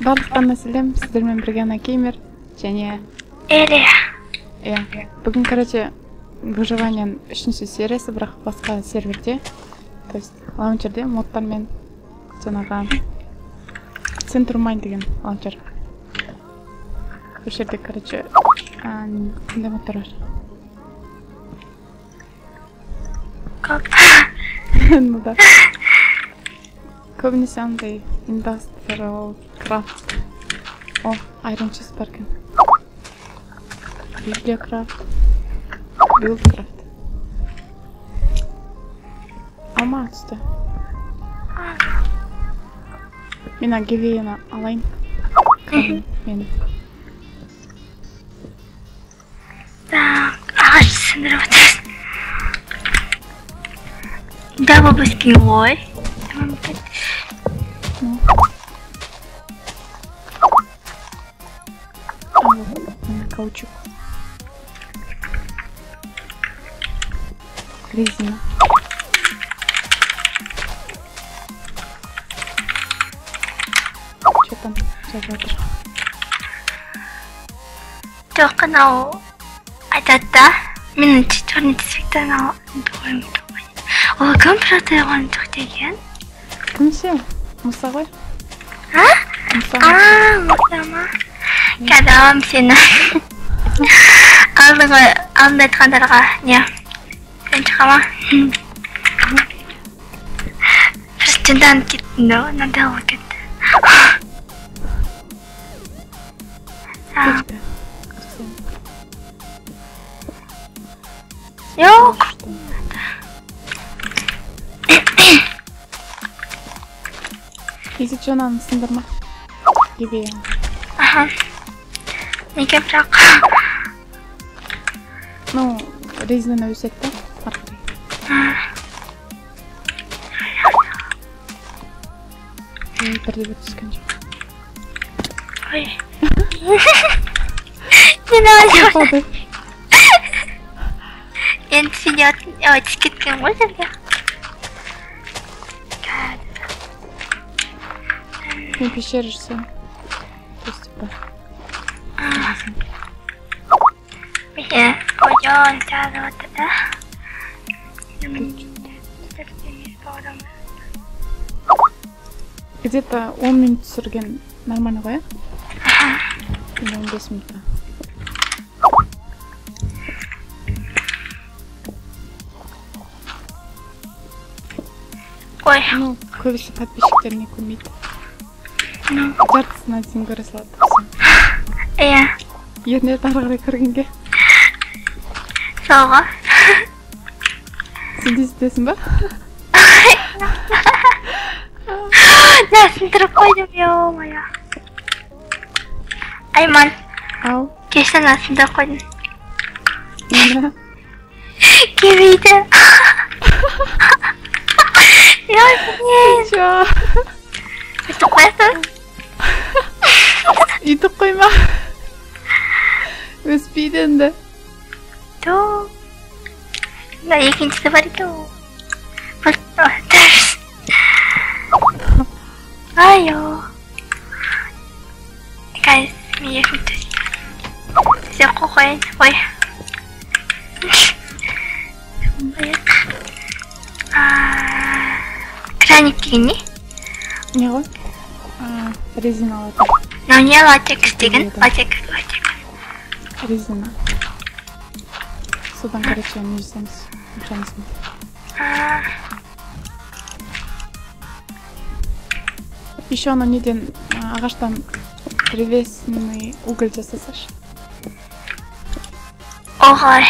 Барлықтарына сәлем, сіздермен бірге Ана Геймер және Эля. Бүгін, короче, выживание 3-ші сериясы, бірақ басқа серверде, то есть лаунчерде модтармен жаңағы Центр Майн деген лаунчер. Бұл жерде, короче, қандай модтар бар? Көп. Ну да. Көбінесе андай Industrial Craft. О, Iron Chest бар екен. Bibliocraft. Buildcraft. Алма түсті. Мен гивейна алайын. Мен. Так, ағаш сындырып отырсың. Дабы бізген ғой. Каучук. Резина. Что там за жатыр? Только анау айтады да, менің черный цвета анау ол кім протеон жоқ деген? Кімсе? Мұса ғой? А? Мұса ма? Кәдім сені алдында айтқандарға не? Сен шығама? Жынданып кеттің да, мынандай болып кетті. Жоқ. Есет жонаны сындырма. Гибеян. Аха. Неге бірақ? Ну, резинаны өсет та, арқырай. Бірде бір түскен жоқ. Ой. Мен алып. Мен түсіп кеткен ғой жерге. Мен пещер жүрсем. Тостипа. Мен ойон жазып отыр да. Где-то 10 минут түсірген нормально ғой, а? 15 минутта. Ой. Ну, көбісі подписчиктеріне көрмейді. Жартысына дейін көре салады. Иә. Ернет ары қарай көргенге. Солға. Сен де істесің ба? Сындырып қойдым, ё-моё. Айман. Ау. Кешін сындырып қойдым. Нені? Келмейді. Ё-моё. Чо? Үйтіп қоясың? Үйтіп қойма. Өспейді енді. Ту. Екіншісі бар екен. Айо. Guys, мен екінші сізде қойын. Ой. Краник деген не? Не ғой? Резина латекс. Мынау не латекс деген? Латекс. Резина. Содан, короче, не жүземіз. Механизм. Еще ана неден ағаштан древесный уголь жасасаш. Оғай.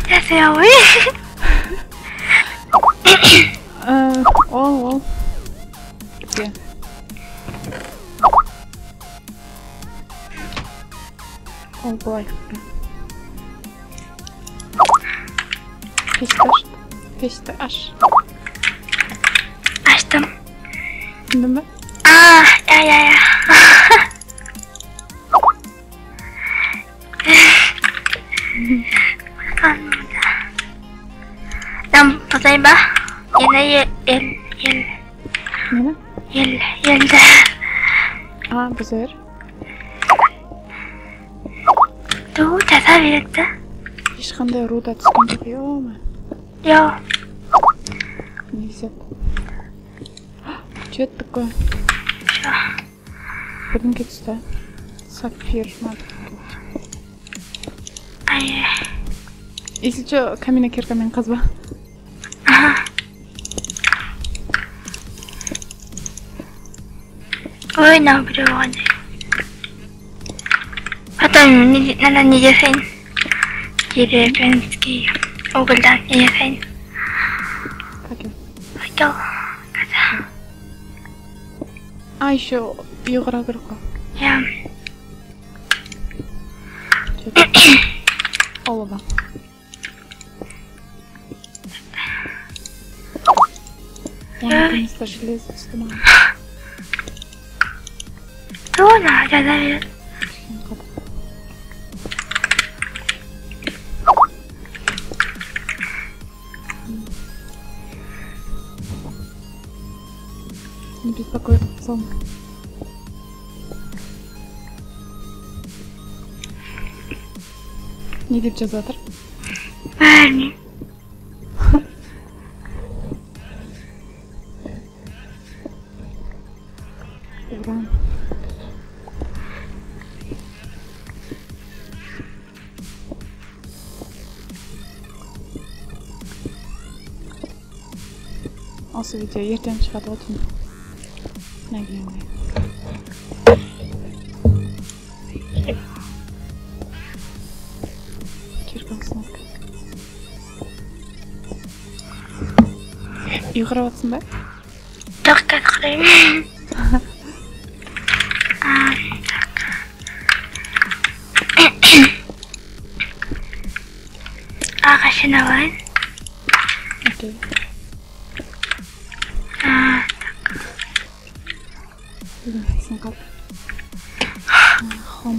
Жасай ауы. Ол. Где? Ол былай. Пешті аш. Аштым. Түсіндің ба? Я. Там позайба. Yana هي هنا يل ده. بزر دو تعتبر ده. ايش خندق رودة تسكن في يوم يو نيزت جدك شو بدن كتستا سفير ما أيه إيش جو كمينة كيركا من قصبة وين أبرو هذا حتى نلا نيجي فين جيري برنسكي أو بلدان نيجي فين أكيد أيوه كذا عايشو يغرق رقا يا الله وانا كنستشليز استماع تونا جداير не беспокойно пацан не деп жазып жатыр бәріне уран осы видео ертең шығады ғой түн нәгілемей киркасынок ұйғырап жатсың ба жоқ қараймын ағашын алайын окей сынқап хом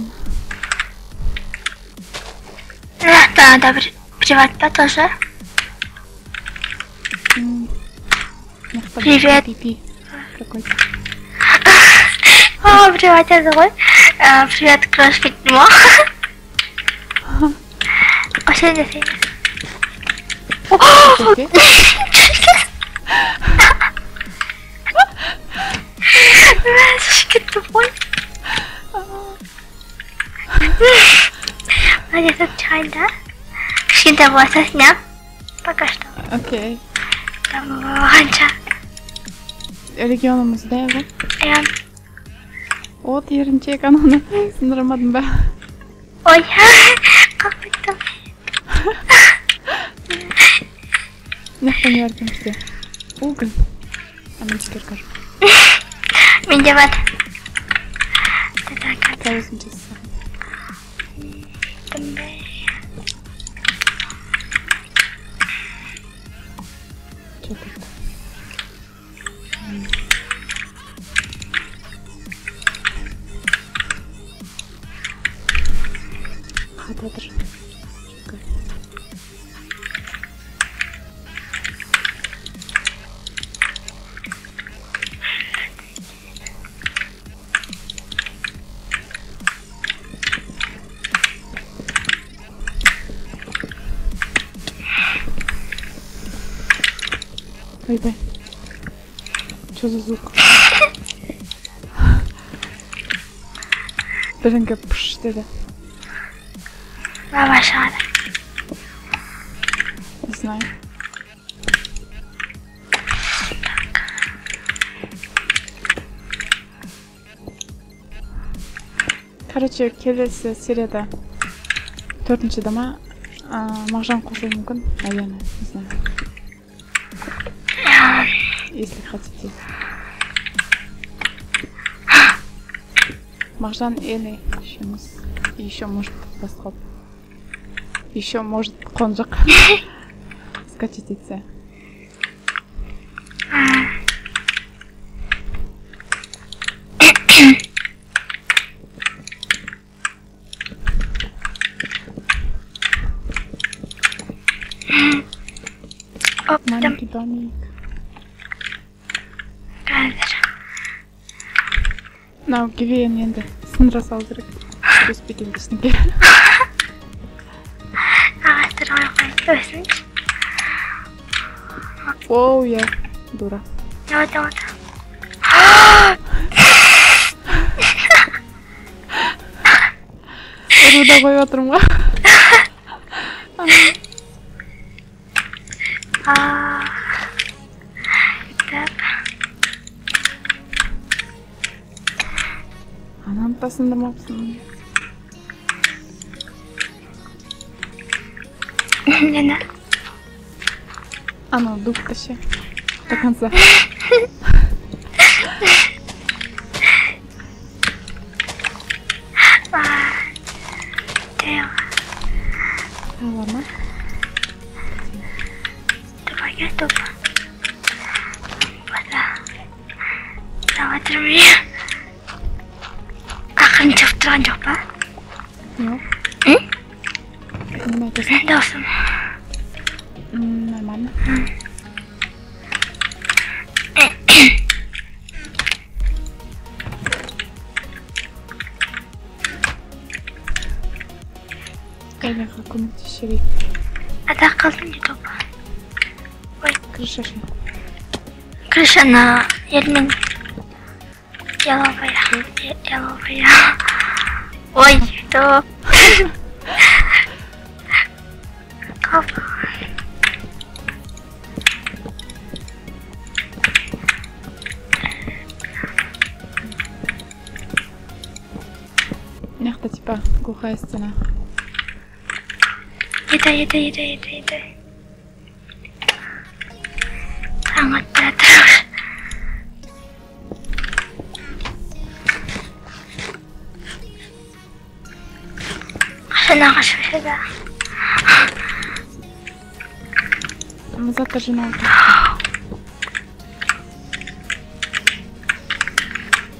да бір приват па тоже привет пипи какой-то привет еді ғой привет кроссфит ма осен десең Шкетті ғой Надеюсь, чайда кішкентай болса сням пока что окей болғанша регионымызда ғой иә от еріншек ананы сындырмадым ба ой қақпеттім мынаяқта не бар екен бізде уголь ана бізге кір менде бар қазір жасасақ что тут хатадыр Ой-бай. Что за звук? Бірінгі пш деді. Мама шығады. Не знаю. Короче, келесі серияда 4-ші дама мағжан қосылуы мүмкін, наверное, не знаю. Если хотите. Мағжан Эли еще может басқап. Еще может қонжық скачать етсе. Маленький домик. мынау кебеген енді сындыра салу керек. Өспейтін ештеңке. ағаштар қой өсін. Оу, я дура. Вот. Ұруда қойып отырмын ғой. Так. Ананы да сындырмапсың. Лена. Анау дубка ше. До конца. Ладно. Давай я тупо. Вода. Давай терми. Ақырын шығып тұрған жоқ па? Жоқ. Неме айтасың? Даусым. Нормально. Эльяға көмектесерейік. Ада қалдың не топа? Ой, Крыша ше. крышаны елмен яловая. Ой, топ. Қап. Мынаяқта типа глухая стена. Еда. Таң атты жатыр. Қашан ағаш өшеді. Мы завтра жинау.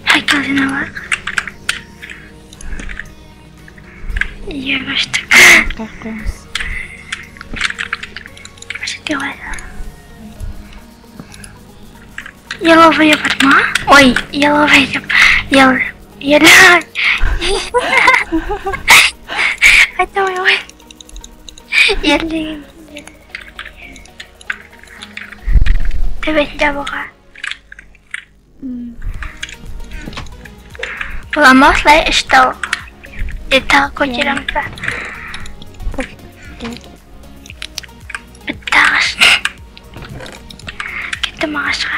Хайкал жиналайық. Ебаштық. Қайық қоямыз. Что это? Яловая ма? Ой, яловая. Это ой. Еле. Тебе жабыға. Бұлама осылай іштау. Еттағы көтерімді. Бітті ағаш. Кеттім ағашқа.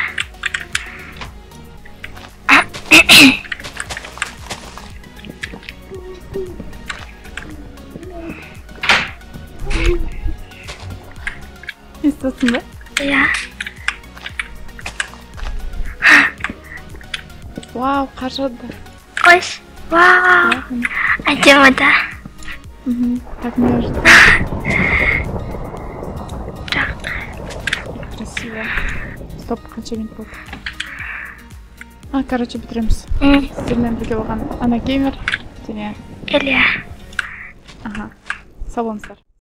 Естісің бе? Иә. Вау, қажырды. Қойш. Вау. Әдемі да. Так неожиданно. Так. Красиво. Стоп, қанша минут болды? Короче, бітіреміз. Сіздермен бірге болған Ана Геймер және Илья. сау болыңыздар.